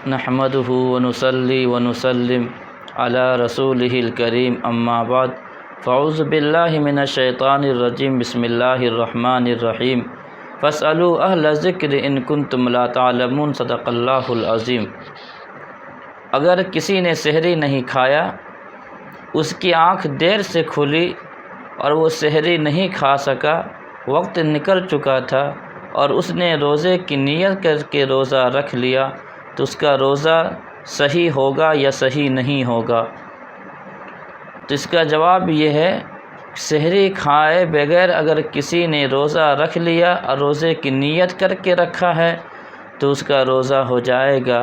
نحمده ونصلي ونسلم على رسوله الكريم اما بعد فاعوذ باللہ من الشیطان الرجیم بسم اللہ الرحمن الرحیم فاسألوا اہل ذکر ان کنتم لا تعلمون صدق اللہ العظیم۔ اگر کسی نے سحری نہیں کھایا، اس کی آنکھ دیر سے کھلی اور وہ سحری نہیں کھا سکا، وقت نکل چکا تھا اور اس نے روزے کی نیت کر کے روزہ رکھ لیا، تو اس کا روزہ صحیح ہوگا یا صحیح نہیں ہوگا؟ تو اس کا جواب یہ ہے، سحری کھائے بغیر اگر کسی نے روزہ رکھ لیا اور روزے کی نیت کر کے رکھا ہے تو اس کا روزہ ہو جائے گا۔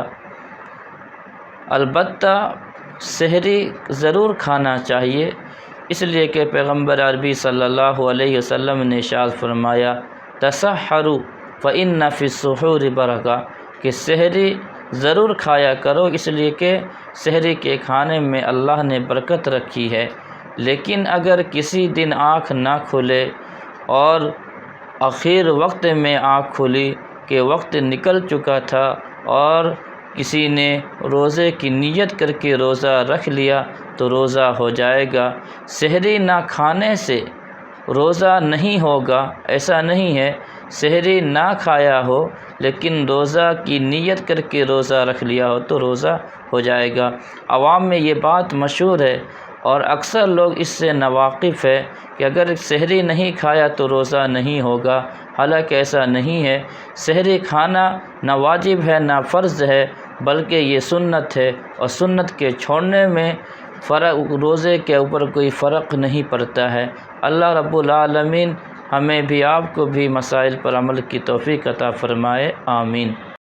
البتہ سحری ضرور کھانا چاہیے، اس لیے کہ پیغمبر عربی صلی اللہ علیہ وسلم نے ارشاد فرمایا تسحروا فإن فی السحور برکہ، کہ سحری ضرور کھایا کرو، اس لیے کہ سحری کے کھانے میں اللہ نے برکت رکھی ہے۔ لیکن اگر کسی دن آنکھ نہ کھلے اور آخر وقت میں آنکھ کھلی کہ وقت نکل چکا تھا اور کسی نے روزے کی نیت کر کے روزہ رکھ لیا تو روزہ ہو جائے گا۔ سحری نہ کھانے سے روزہ نہیں ہوگا، ایسا نہیں ہے، سحری نہ کھایا ہو لیکن روزہ کی نیت کر کے روزہ رکھ لیا ہو تو روزہ ہو جائے گا۔ عوام میں یہ بات مشہور ہے اور اکثر لوگ اس سے ناواقف ہے کہ اگر سحری نہیں کھایا تو روزہ نہیں ہوگا، حالانکہ ایسا نہیں ہے۔ سحری کھانا نہ واجب ہے نہ فرض ہے، بلکہ یہ سنت ہے، اور سنت کے چھوڑنے میں روزے کے اوپر کوئی فرق نہیں پڑتا ہے۔ اللہ رب العالمین ہمیں بھی آپ کو بھی مسائل پر عمل کی توفیق عطا فرمائے، آمین۔